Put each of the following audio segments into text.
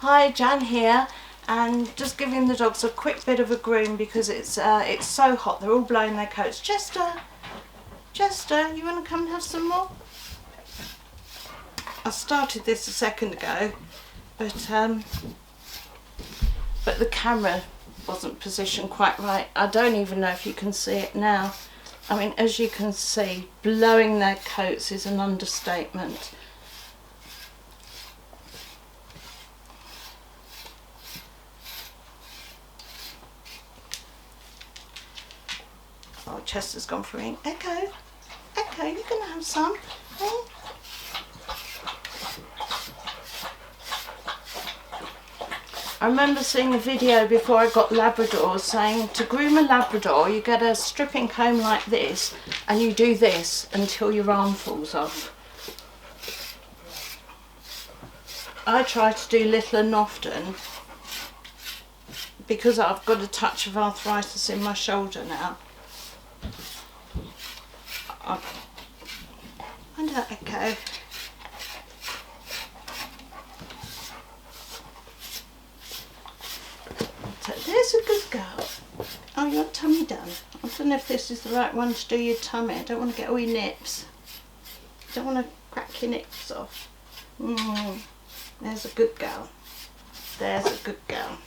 Hi, Jan here, and just giving the dogs a quick bit of a groom because it's so hot. They're all blowing their coats. Chester, you want to come and have some more? I started this a second ago, but the camera wasn't positioned quite right. I don't even know if you can see it now. I mean, as you can see, blowing their coats is an understatement. Oh, Chester's gone for eating. Echo, you're going to have some. Eh? I remember seeing a video before I got Labradors saying to groom a Labrador you get a stripping comb like this and you do this until your arm falls off. I try to do little and often because I've got a touch of arthritis in my shoulder now. I don't Echo. There's a good girl. Oh, your tummy done. I don't know if this is the right one to do your tummy. I don't want to get all your nips. I don't want to crack your nips off. There's a good girl. There's a good girl.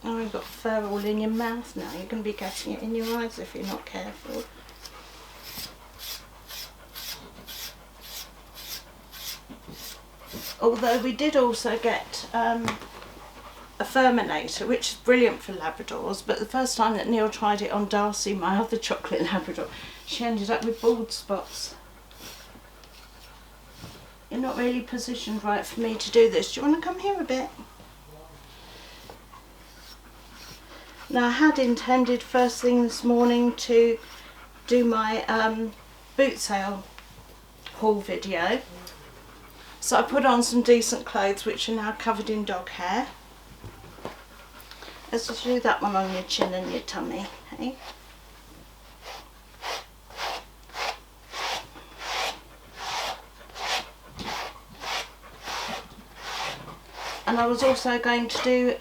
Oh, you've got fur all in your mouth now. You're going to be getting it in your eyes if you're not careful. Although we did also get a Furminator, which is brilliant for Labradors, but the first time that Neil tried it on Darcy, my other chocolate Labrador, she ended up with bald spots. You're not really positioned right for me to do this. Do you want to come here a bit? Now, I had intended first thing this morning to do my boot sale haul video. So I put on some decent clothes which are now covered in dog hair. Let's just do that one on your chin and your tummy, hey? And I was also going to do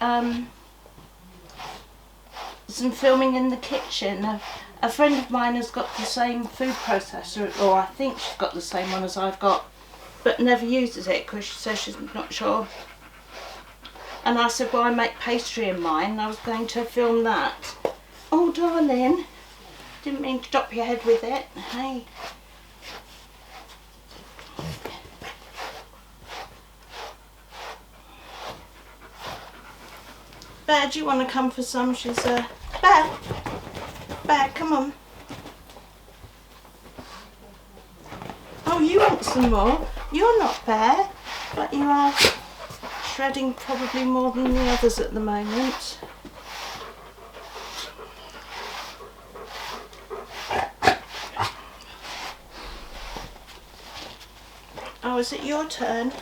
some filming in the kitchen. A friend of mine has got the same food processor, or I think she's got the same one as I've got, but never uses it because she says she's not sure. And I said, well, I make pastry in mine, and I was going to film that. Oh, darling, didn't mean to drop your head with it. Hey. Bear, do you want to come for some? She's Bear, come on. Oh, you want some more? You're not Bear, but you are shredding probably more than the others at the moment. Oh, is it your turn?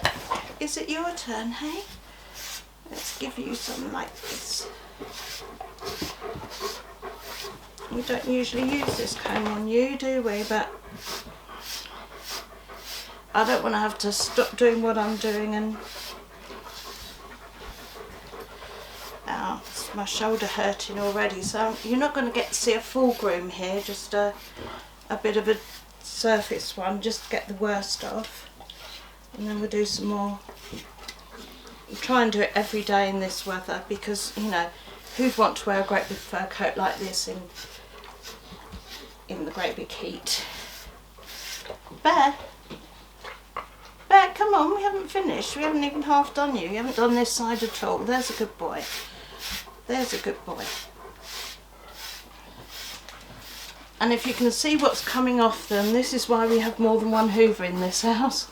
Is it your turn, hey? Let's give you some like this. We don't usually use this comb on you, do we? But I don't want to have to stop doing what I'm doing and... Ow, it's my shoulder hurting already. So you're not going to get to see a full groom here, just a bit of a surface one, just to get the worst off. And then we'll do some more. We'll try and do it every day in this weather because, you know, who'd want to wear a great big fur coat like this in the great big heat? Bear, come on, we haven't finished. We haven't even half done you. You haven't done this side at all. There's a good boy. There's a good boy. And if you can see what's coming off them, this is why we have more than one Hoover in this house.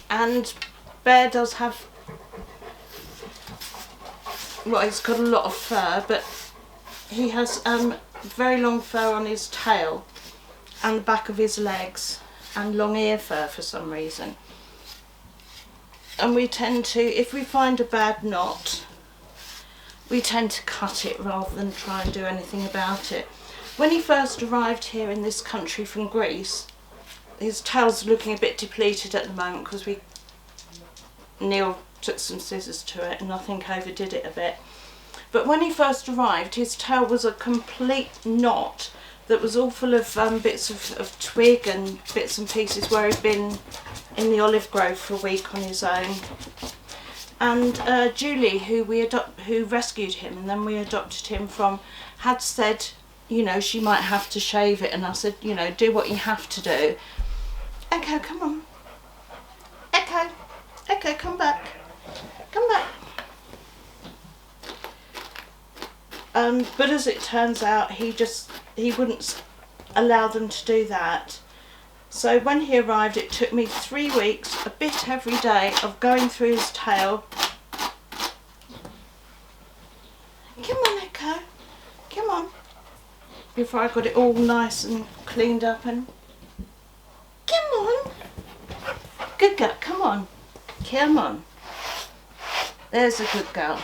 And Bear does have, well, he's got a lot of fur, but he has very long fur on his tail and the back of his legs and long ear fur for some reason. And we tend to, if we find a bad knot, we tend to cut it rather than try and do anything about it. When he first arrived here in this country from Greece, his tail's looking a bit depleted at the moment because Neil took some scissors to it and I think overdid it a bit. But when he first arrived, his tail was a complete knot that was all full of bits of twig and bits and pieces where he'd been in the olive grove for a week on his own. And Julie, who rescued him and then we adopted him from, had said, you know, she might have to shave it, and I said, you know, do what you have to do. Echo, come on. Echo, Echo, come back. Come back. But as it turns out, he wouldn't allow them to do that. So when he arrived, it took me 3 weeks, a bit every day, of going through his tail. Come on, Echo. Come on. Before I got it all nice and cleaned up and... Come on. Good girl, come on. Come on. There's a good girl.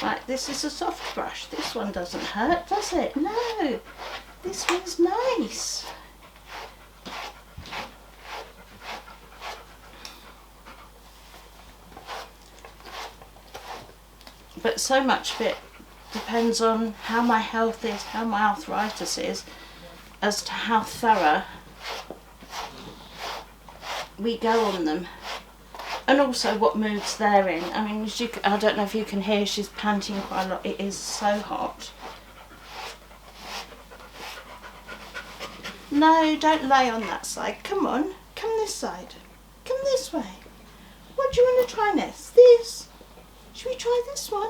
Right, this is a soft brush. This one doesn't hurt, does it? No. This one's nice. But so much of it depends on how my health is, how my arthritis is, as to how thorough we go on them. And also what moods they're in. I mean, I don't know if you can hear, she's panting quite a lot. It is so hot. No, don't lay on that side. Come on, come this side. Come this way. What do you want to try next? This? Should we try this one?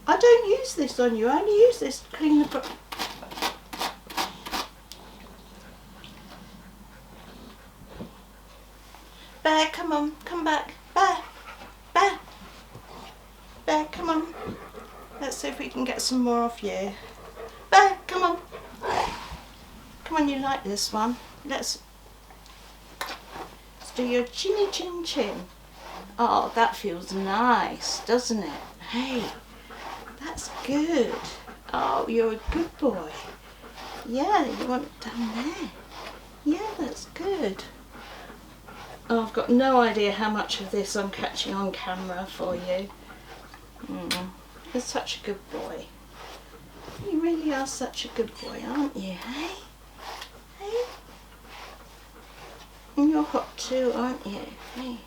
I don't use this on you. I only use this to clean the brush. Bear, come on, come back. Bear, Bear, Bear, come on. Let's see if we can get some more off you. Bear, come on. Come on, you like this one. Let's do your chinny chin chin. Oh, that feels nice, doesn't it? Hey, that's good. Oh, you're a good boy. Yeah, you want it down there. Yeah, that's good. Oh, I've got no idea how much of this I'm catching on camera for you. You're such a good boy. You really are such a good boy, aren't you, hey? Hey? And you're hot too, aren't you? Hey?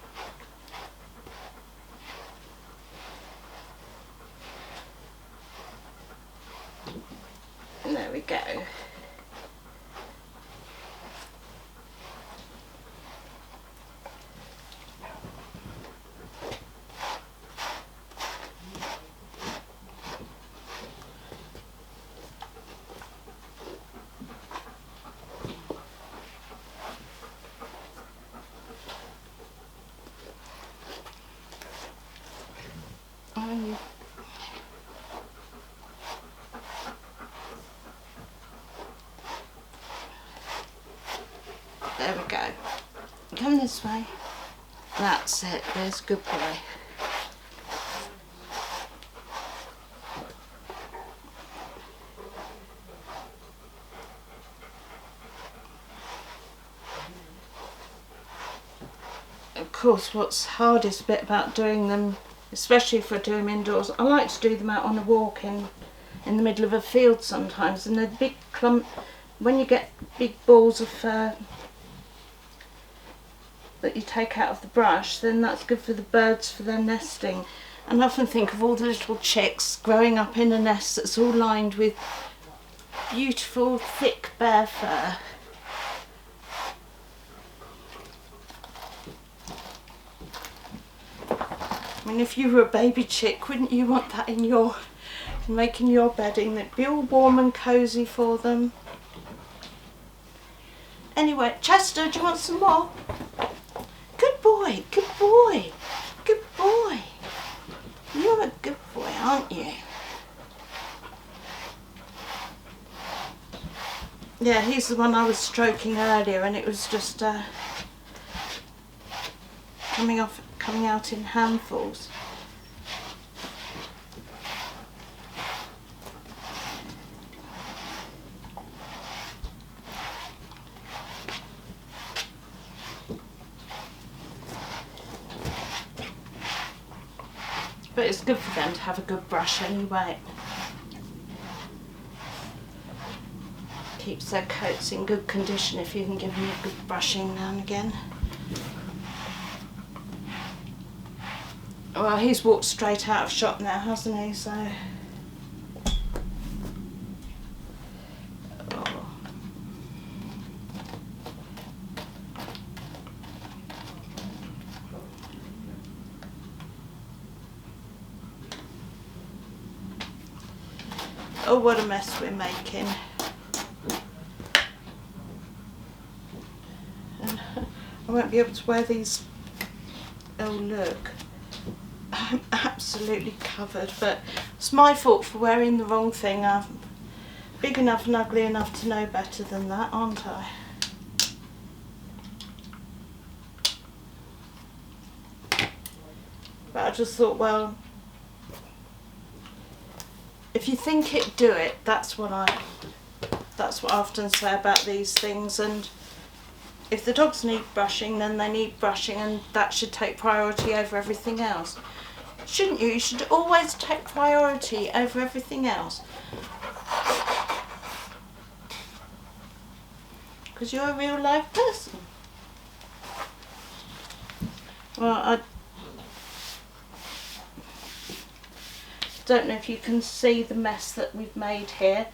There we go. There we go. Come this way. That's it. There's a good boy. Of course, what's hardest bit about doing them, especially if I do them indoors, I like to do them out on a walk in the middle of a field sometimes, and they're big clump. When you get big balls of fur that you take out of the brush, then that's good for the birds for their nesting. And I often think of all the little chicks growing up in a nest that's all lined with beautiful thick bear fur. I mean, if you were a baby chick, wouldn't you want that in your, making your bedding? That'd be all warm and cosy for them. Anyway, Chester, do you want some more? Good boy, good boy, good boy. You're a good boy, aren't you? Yeah, he's the one I was stroking earlier, and it was just coming out in handfuls. But it's good for them to have a good brush anyway. Keeps their coats in good condition if you can give them a good brushing now and again. Well, he's walked straight out of shop now, hasn't he? So. Oh, what a mess we're making. And I won't be able to wear these. Oh, look. I'm absolutely covered, but it's my fault for wearing the wrong thing. I'm big enough and ugly enough to know better than that, aren't I? But I just thought, well, if you think it, do it. That's what I often say about these things. And if the dogs need brushing, then they need brushing, and that should take priority over everything else. Shouldn't you? You should always take priority over everything else. Because you're a real life person. Well, I don't know if you can see the mess that we've made here.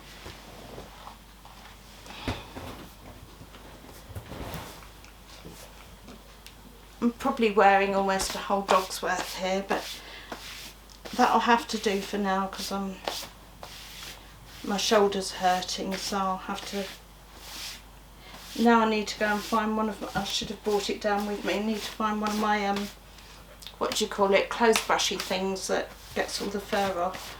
I'm probably wearing almost a whole dog's worth here, but that'll have to do for now because my shoulder's hurting, so I'll have to. Now I need to go and find one of I should have brought it down with me. I need to find one of my what do you call it, clothes brushy things that gets all the fur off.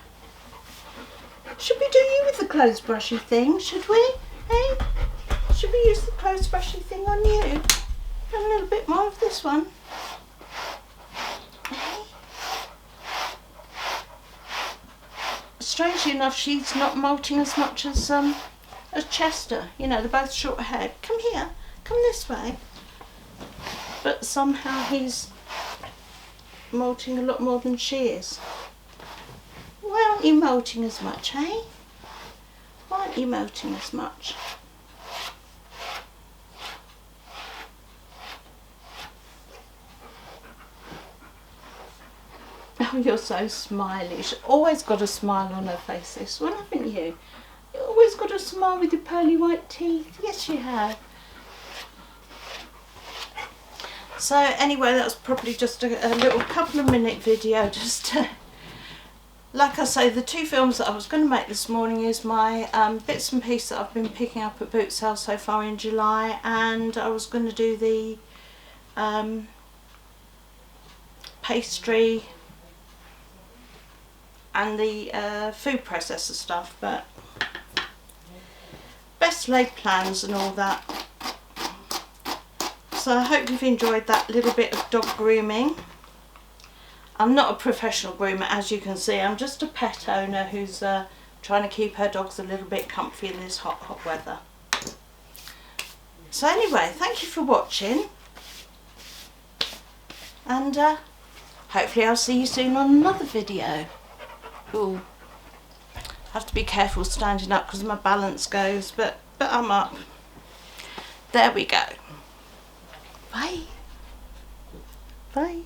Should we do you with the clothes brushy thing? Should we? Hey? Should we use the clothes brushy thing on you? And a little bit more of this one. Hey? Strangely enough, she's not molting as much as Chester. You know, they're both short haired. Come here. Come this way. But somehow he's molting a lot more than she is. Why aren't you molting as much, eh? Why aren't you molting as much? Oh, you're so smiley. She's always got a smile on her face, this one, haven't you? You always got a smile with your pearly white teeth. Yes, you have. So anyway, that's probably just a little couple of minute video just to, like I say, the two films that I was going to make this morning is my bits and pieces that I've been picking up at Boot Sale so far in July, and I was going to do the pastry and the food processor stuff, but best laid plans and all that. So I hope you've enjoyed that little bit of dog grooming. I'm not a professional groomer, as you can see. I'm just a pet owner who's trying to keep her dogs a little bit comfy in this hot weather. So anyway, thank you for watching, and hopefully I'll see you soon on another video. Ooh, I have to be careful standing up because my balance goes, but I'm up. There we go. Bye. Bye.